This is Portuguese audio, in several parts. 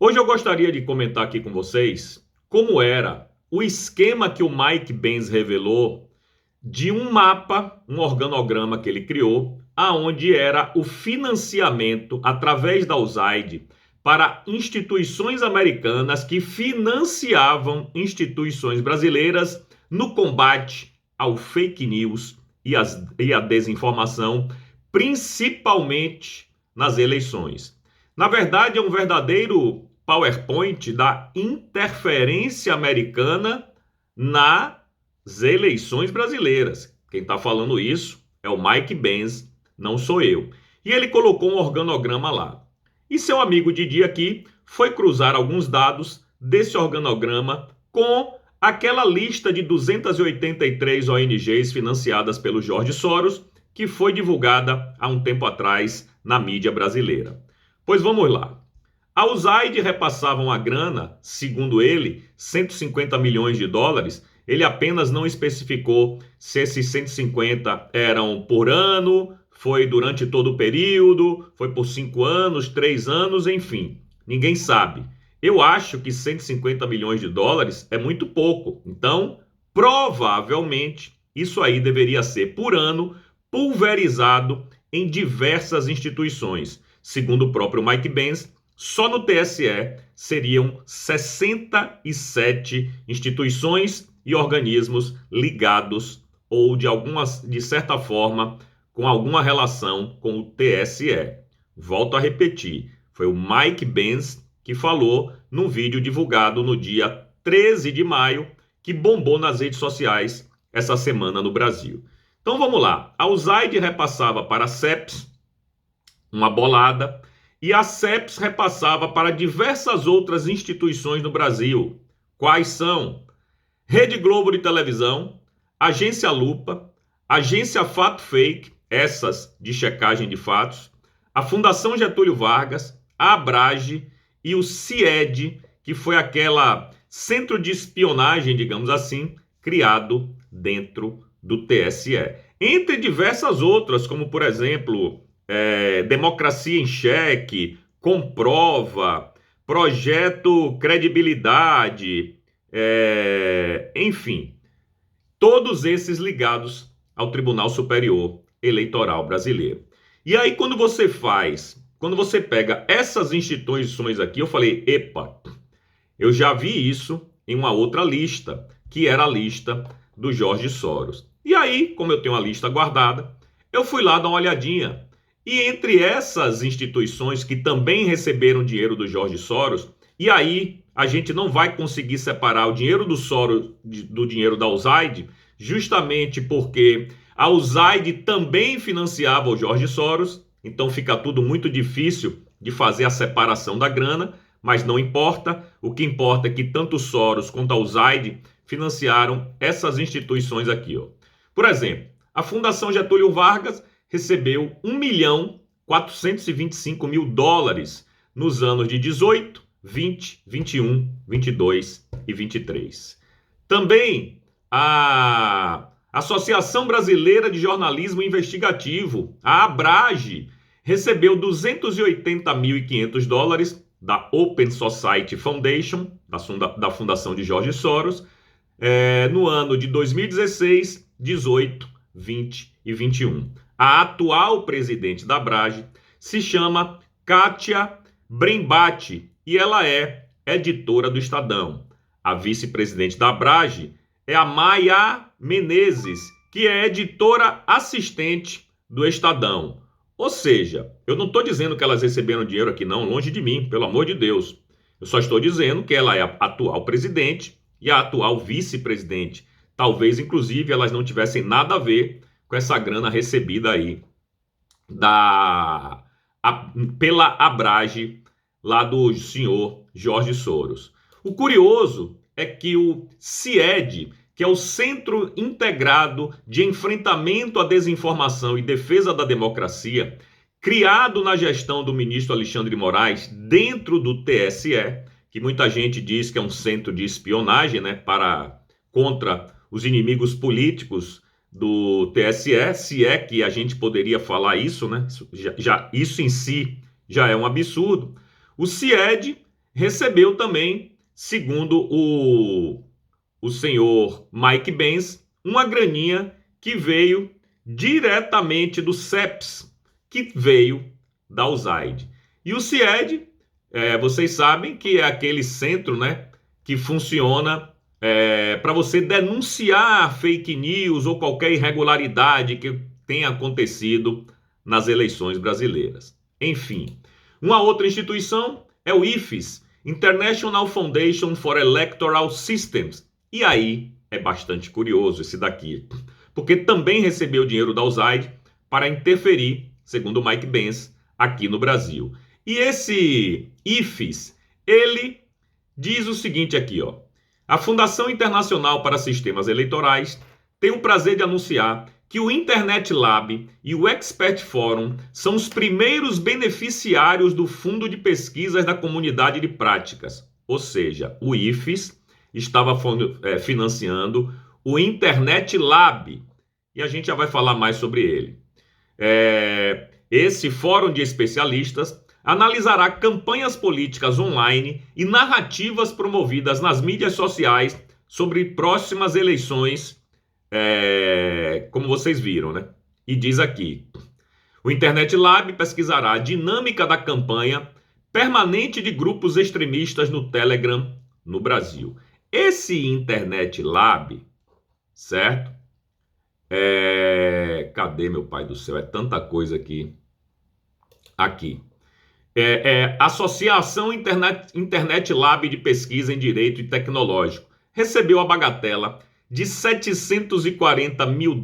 Hoje eu gostaria de comentar aqui com vocês como era o esquema que o Mike Benz revelou de um mapa, um organograma que ele criou, aonde era o financiamento através da USAID para instituições americanas que financiavam instituições brasileiras no combate ao fake news e a desinformação, principalmente nas eleições. Na verdade, é um verdadeiro PowerPoint da interferência americana nas eleições brasileiras. Quem está falando isso é o Mike Benz, não sou eu. E ele colocou um organograma lá. E seu amigo Didi aqui foi cruzar alguns dados desse organograma com aquela lista de 283 ONGs financiadas pelo Jorge Soros, que foi divulgada há um tempo atrás na mídia brasileira. Pois vamos lá. A USAID repassava uma grana, segundo ele, 150 milhões de dólares. Ele apenas não especificou se esses 150 eram por ano, foi durante todo o período, foi por 5 anos, 3 anos, enfim. Ninguém sabe. Eu acho que 150 milhões de dólares é muito pouco. Então, provavelmente, isso aí deveria ser por ano, pulverizado em diversas instituições. Segundo o próprio Mike Benz, só no TSE seriam 67 instituições e organismos ligados ou de certa forma com alguma relação com o TSE. Volto a repetir, foi o Mike Benz que falou num vídeo divulgado no dia 13 de maio, que bombou nas redes sociais essa semana no Brasil. Então vamos lá, a USAID repassava para a CEPS uma bolada, e a CEPS repassava para diversas outras instituições no Brasil. Quais são? Rede Globo de televisão, Agência Lupa, Agência Fato Fake, essas de checagem de fatos, a Fundação Getúlio Vargas, a Abrage e o CIED, que foi aquela centro de espionagem, digamos assim, criado dentro do TSE. Entre diversas outras, como por exemplo, Democracia em Cheque, Comprova, Projeto Credibilidade, enfim, todos esses ligados ao Tribunal Superior Eleitoral Brasileiro. E aí quando você pega essas instituições aqui, eu falei, epa, eu já vi isso em uma outra lista, que era a lista do Jorge Soros. E aí, como eu tenho a lista guardada, eu fui lá dar uma olhadinha. E entre essas instituições que também receberam dinheiro do Jorge Soros, e aí a gente não vai conseguir separar o dinheiro do Soros do dinheiro da USAID, justamente porque a USAID também financiava o Jorge Soros, então fica tudo muito difícil de fazer a separação da grana, mas não importa. O que importa é que tanto o Soros quanto a USAID financiaram essas instituições aqui, ó. Por exemplo, a Fundação Getúlio Vargas recebeu 1.425.000 dólares nos anos de 18, 20, 21, 22 e 23. Também a Associação Brasileira de Jornalismo Investigativo, a Abrage, recebeu 280.500 dólares da Open Society Foundation, da Fundação de Jorge Soros, no ano de 2016, 18, 20 e 21. A atual presidente da Abrage se chama Kátia Brembati e ela é editora do Estadão. A vice-presidente da Abrage é a Maia Menezes, que é editora assistente do Estadão. Ou seja, eu não estou dizendo que elas receberam dinheiro aqui não, longe de mim, pelo amor de Deus. Eu só estou dizendo que ela é a atual presidente e a atual vice-presidente. Talvez, inclusive, elas não tivessem nada a ver com essa grana recebida aí pela Abrage, lá do senhor Jorge Soros. O curioso é que o CIED, que é o Centro Integrado de Enfrentamento à Desinformação e Defesa da Democracia, criado na gestão do ministro Alexandre de Moraes, dentro do TSE, que muita gente diz que é um centro de espionagem, né, contra os inimigos políticos do TSE, se é que a gente poderia falar isso, né? Isso em si já é um absurdo. O CIED recebeu também, segundo o senhor Mike Benz, uma graninha que veio diretamente do CEPS, que veio da USAID. E o CIED, vocês sabem que é aquele centro, né, que funciona para você denunciar fake news ou qualquer irregularidade que tenha acontecido nas eleições brasileiras. Enfim, uma outra instituição é o IFES, International Foundation for Electoral Systems. E aí é bastante curioso esse daqui, porque também recebeu dinheiro da USAID para interferir, segundo o Mike Benz, aqui no Brasil. E esse IFES, ele diz o seguinte aqui, ó. A Fundação Internacional para Sistemas Eleitorais tem o prazer de anunciar que o Internet Lab e o Expert Forum são os primeiros beneficiários do Fundo de Pesquisas da Comunidade de Práticas. Ou seja, o IFES estava financiando o Internet Lab. E a gente já vai falar mais sobre ele. Esse fórum de especialistas analisará campanhas políticas online e narrativas promovidas nas mídias sociais sobre próximas eleições, como vocês viram, né? E diz aqui, o Internet Lab pesquisará a dinâmica da campanha permanente de grupos extremistas no Telegram no Brasil. Esse Internet Lab, certo? Cadê, meu pai do céu? É tanta coisa aqui. Aqui. Associação Internet Lab de Pesquisa em Direito e Tecnológico recebeu a bagatela de $740 mil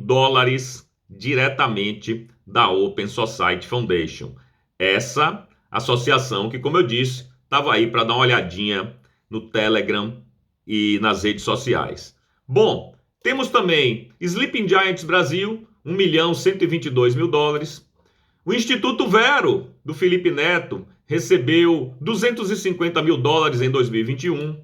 diretamente da Open Society Foundation. Essa associação que, como eu disse, estava aí para dar uma olhadinha no Telegram e nas redes sociais. Bom, temos também Sleeping Giants Brasil, $1.122.000. O Instituto Vero, do Felipe Neto, recebeu $250 mil em 2021.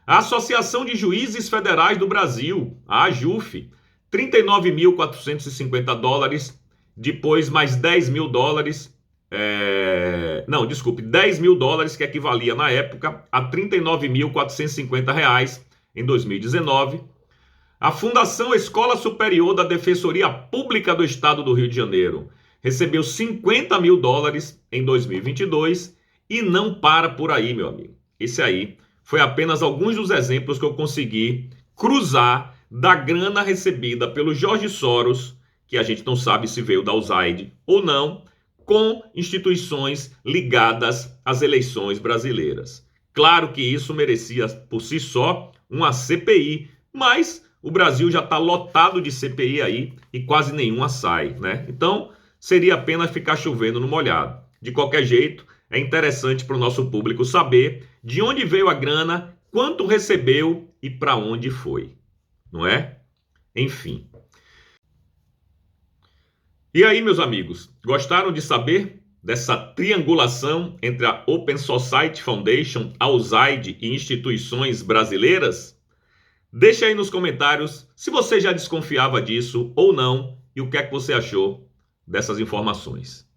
A Associação de Juízes Federais do Brasil, a AJUF, $39.450. Depois mais $10 mil. $10 mil, que equivalia na época a R$39.450 em 2019. A Fundação Escola Superior da Defensoria Pública do Estado do Rio de Janeiro recebeu $50 mil em 2022 e não para por aí, meu amigo. Esse aí foi apenas alguns dos exemplos que eu consegui cruzar da grana recebida pelo Jorge Soros, que a gente não sabe se veio da USAID ou não, com instituições ligadas às eleições brasileiras. Claro que isso merecia por si só uma CPI, mas o Brasil já está lotado de CPI aí e quase nenhuma sai, né? Então, seria apenas ficar chovendo no molhado. De qualquer jeito, é interessante para o nosso público saber de onde veio a grana, quanto recebeu e para onde foi, não é? Enfim. E aí, meus amigos, gostaram de saber dessa triangulação entre a Open Society Foundation, a USAID e instituições brasileiras? Deixa aí nos comentários se você já desconfiava disso ou não e o que é que você achou dessas informações.